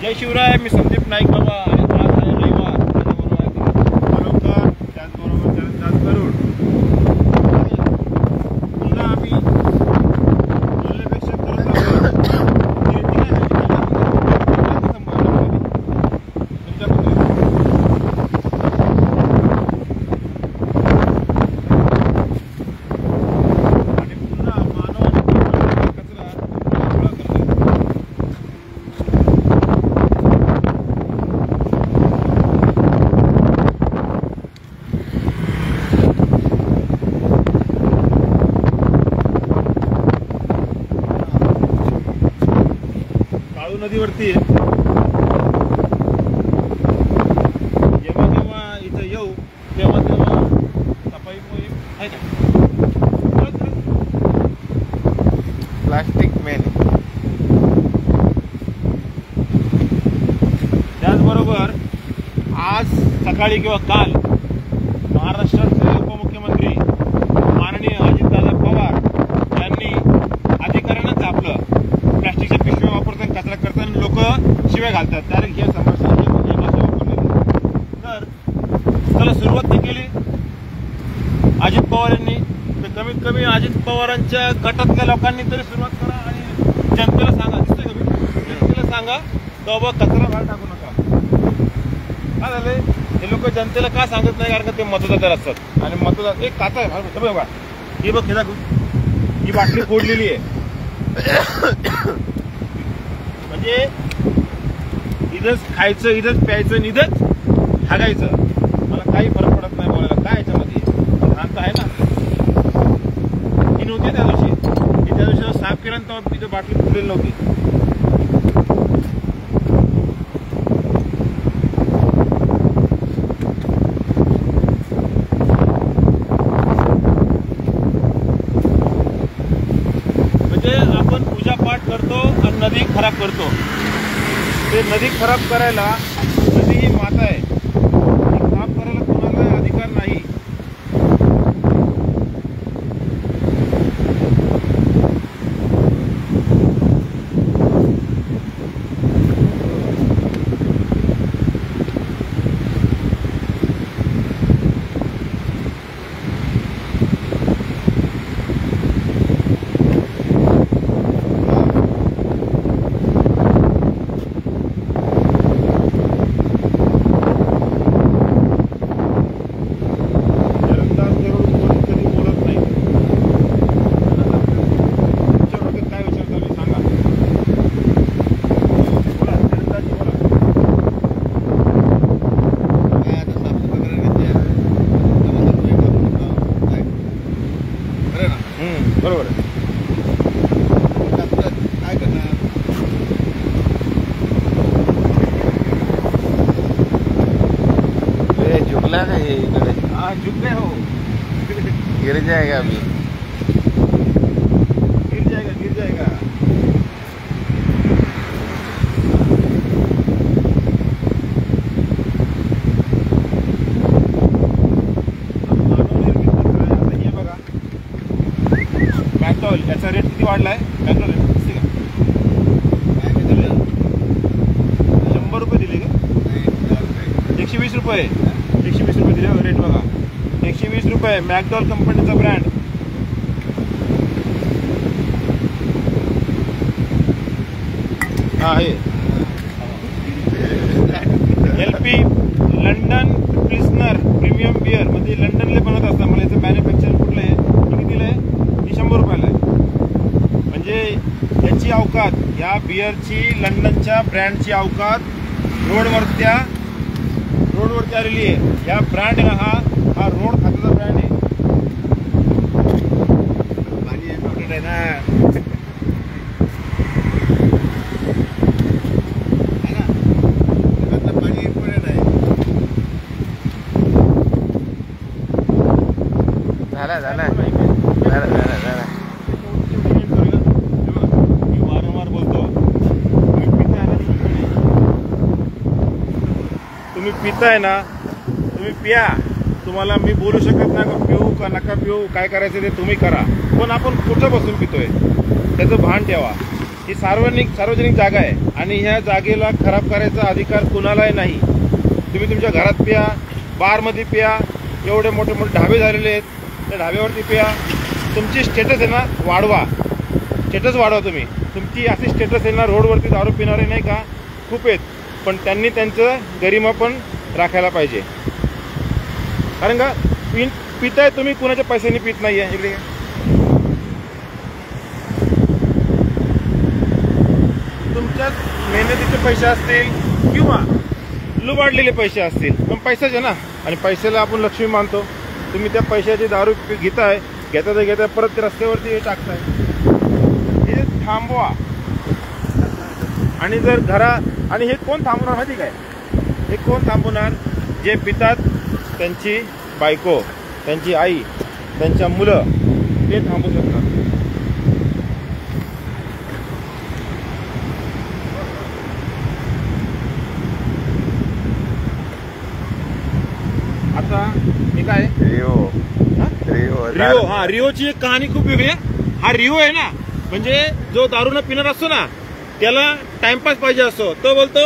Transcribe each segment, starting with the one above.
जय शिवराय. मी संदीप नाईक बाबा आणि आज आहे रविवार. त्याचबरोबर चरणदास करूड. पुन्हा आम्ही बोलण्यापेक्षा नदीवरती जेव्हा जेव्हा इथं येऊ तेव्हा तेव्हा सफाई मोहीम आहे का प्लास्टिक मेन. त्याचबरोबर आज सकाळी किंवा काल महाराष्ट्राचे उपमुख्यमंत्री माननीय अजितदादा पवार यांनी अधिकाऱ्यांनाच आपलं प्लास्टिकच्या पिशव्या वापरताना कचरा करताना लोक शिव्या घालतात. डायरेक्ट हे समस्या तर त्याला सुरुवात केली अजित पवार यांनी. तर कमीत कमी अजित पवारांच्या गटातल्या लोकांनी तरी सुरुवात करा आणि जनतेला सांगा. दिसतंय कमी जनतेला सांगा की बाबा कचरा बाहेर टाकू नका. काय झालंय हे लोक जनतेला का सांगत नाही? कारण का ते मतदार असतात आणि मतदार एक काचा आहे बघा ही बघ हे दाखव ही बाटली फोडलेली आहे. म्हणजे इथंच खायचं इथंच प्यायचं आणि इथंच हागायचं. मला काही फरक पडत नाही बोलायला. काय याच्यामध्ये भ्रांत आहे ना. ही नव्हती त्या दिवशी. ती त्या दिवशी साफ केलं तेव्हा तिथे बाटली फुटलेली नव्हती. आपण पूजापाठ करतो आणि नदी खराब करतो. ते नदी खराब करायला नदी ही माता आहे. खराब करायला कोणाला अधिकार नाही. बरोबर आहे. काय करणार? झुकला का हे इकडे? हाँ झुक गए हो. गिर जाएगा अभी. गिर जाएगा गिर जाएगा. मॅकडॉल याचा रेट किती वाढलाय? मॅकडॉल रेट दिसते का? 100 रुपये दिले का? 120 रुपये. 120 रुपये दिले रेट बघा. 120 रुपये मॅकडॉल कंपनीचा ब्रँड. हा हे LP London prisoner premium beer म्हणजे लंडनला बनवत असतात. मला याचं मॅन्युफॅक्चर कुठलं आहे कितीला आहे? 100 रुपयाला आहे. म्हणजे याची अवकात या बिअरची लंडनच्या ब्रँडची अवकात रोडवरती आलेली आहे. या ब्रँड हा रोड खात्याचा ब्रँड आहे. पाणी इम्पॉर्टंट आहे ना. पाणी इम्पॉर्टंट आहे. झाला मी वारंवार बोलतो तुम्ही पिताय ना तुम्ही पिया. तुम्हाला मी बोलू शकत नाही का पिऊ का नका पिऊ. काय करायचं ते तुम्ही करा. पण आपण कुठं बसून पितोय त्याचं भान ठेवा. ही सार्वजनिक जागा आहे आणि ह्या जागेला खराब करायचा अधिकार कुणालाही नाही. तुम्ही तुमच्या घरात पिया, बारमध्ये पिया, एवढे मोठे मोठे ढाबे झालेले आहेत, त्या ढाब्यावरती पिया. तुमची स्टेटस आहे ना वाढवा, स्टेटस वाढवा. तुमची अशी स्टेटस आहे ना, रोडवरती दारू पिणारे नाही का खूप आहेत, पण त्यांनी त्यांचं गरिमा पण राखायला पाहिजे. कारण का पिताय तुम्ही कुणाच्या पैशाने पित नाही आहे. इकडे तुमच्याच मेहनतीचे पैसे असतील किंवा लुबाडलेले पैसे असतील, पण पैसाच आहे ना, आणि पैशाला आपण लक्ष्मी मानतो. तुम्ही त्या पैशाची दारू घेताय, घेता परत ते रस्त्यावरती हे टाकताय. हे थांबवा. आणि जर आणि हे कोण थांबवणार माहिती काय? हे कोण थांबवणार? जे पितात त्यांची बायको, त्यांची आई, त्यांच्या मुलं, ते थांबू शकतात. आता हे काय रिओ. हा, रिओची एक कहाणी खूप वेगळी आहे. हा रिओ आहे ना, म्हणजे जो दारू न पिणार असतो ना, त्याला टाइमपास पाहिजे असतो. तो बोलतो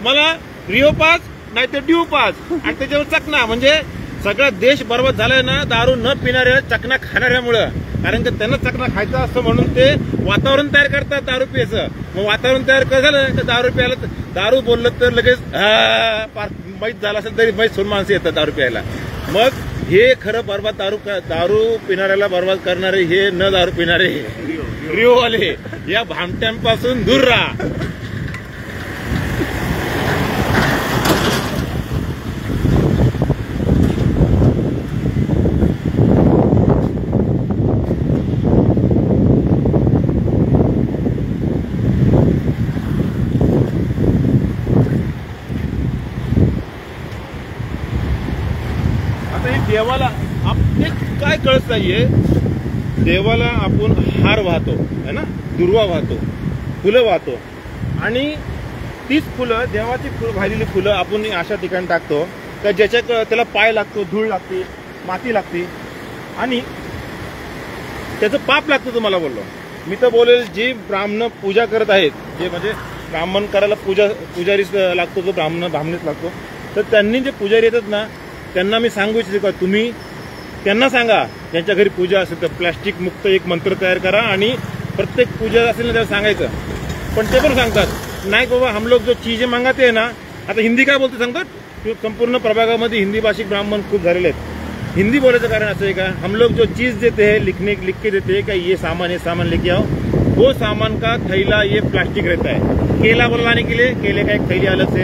मला रिओ पास नाही तर ड्यू पास, आणि त्याच्यावर चकना. म्हणजे सगळा देश बरबाद झालाय ना दारू न पिणाऱ्या, चकना खाणाऱ्यामुळं. कारण की त्यांना चकना खायचं असतं म्हणून ते वातावरण तयार करतात दारू पियाचं. मग वातावरण तयार कसं झालं तर दारू प्यायला, दारू बोललं तर लगेच माहीत झालं असेल तरी माहीत सोडून माणसं येतात दारू प्यायला. मग हे खरं बरबाद दारू पिणाऱ्याला बरबाद करणारे हे न दारू पिणारे रिओवाले. या भामट्यांपासून दूर राहा. देवाला आपले काय कळत नाहीये. देवाला आपण हार वाहतो है ना, दुर्वा वाहतो, फुलं वाहतो, आणि तीच फुलं, देवाची वाहिलेली फुलं आपण अशा ठिकाणी टाकतो का ज्याच्या त्याला पाय लागतो, धूळ लागते, माती लागते, आणि त्याचं पाप लागतं. तुम्हाला बोललो मी तर बोलेल, जे ब्राह्मण पूजा करत आहेत, जे म्हणजे ब्राह्मण करायला पुजारीच लागतो, तो ब्राह्मणीच लागतो. तर त्यांनी जे पुजारी येतात ना, त्यांना मी सांगू इच्छितो का तुम्ही त्यांना सांगा, ज्यांच्या घरी पूजा असेल तर प्लास्टिक मुक्त एक मंत्र तयार करा, आणि प्रत्येक पूजा असेल ना त्याला सांगायचं. पण ते पण सांगतात नाही बाबा, हम लोग जो चीजें मांगते है ना, आता हिंदी काय बोलते सांगतात. संपूर्ण प्रभागामध्ये हिंदी भाषिक ब्राह्मण खूप झालेले आहेत. हिंदी बोलायचं कारण असं आहे का, हम लोग जो चीज देते हैं लिख के देते हैं का ये सामान लेके आओ, वो सामान का थैला ये प्लास्टिक रहता है. केला बोलाने के लिए केले का एक थैली अलग से,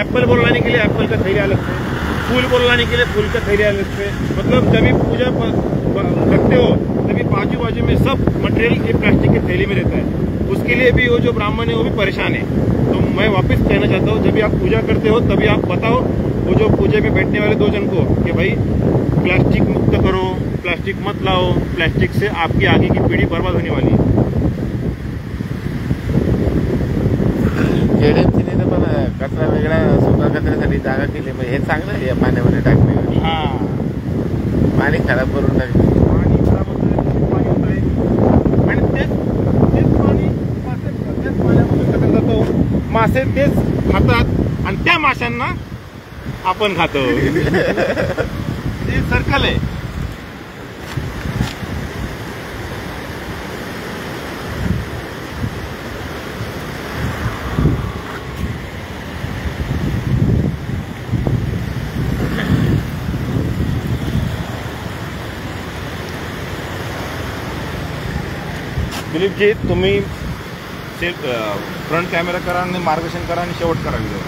एप्पल बोलाने के लिए एप्पल का थैली अलग से, फूल बोलाने के लिए फूल का थैली अलग से. मतलब जब भी पूजा करते हो तभी बाजू में सब मटेरियल ये प्लास्टिक के थैली में रहता है. उसके लिए भी वो जो ब्राह्मण है वो भी परेशान है. तो मैं वापस कहना चाहता हूँ, जब भी आप पूजा करते हो तभी आप बताओ वो जो पूजा में बैठने वाले 2 जन को कि भाई प्लास्टिक मुक्त करो, प्लास्टिक मत लाओ, प्लास्टिक से आपकी आगे की पीढ़ी बर्बाद होने वाली है. केडीएमसीने पण कचरा वेगळा, सुका कचऱ्यासाठी जागा केली. मग हे चांगलं आहे या पाण्यामध्ये टाकणे. हा, पाणी खराब करून टाकले. पाणी खराब होतं, पाणी होत आहे, आणि तेच पाणी तेच पाण्यामध्ये टाकलं जातो. मासे तेच खातात आणि त्या माशांना आपण खातो. हे सर्कल आहे. दिलीपजी, तुम्ही फ्रंट कॅमेरा करा आणि मार्गदर्शन करा आणि शेवट करा व्हिडिओ.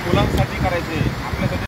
मुलांसाठी करायचे, आपल्यासाठी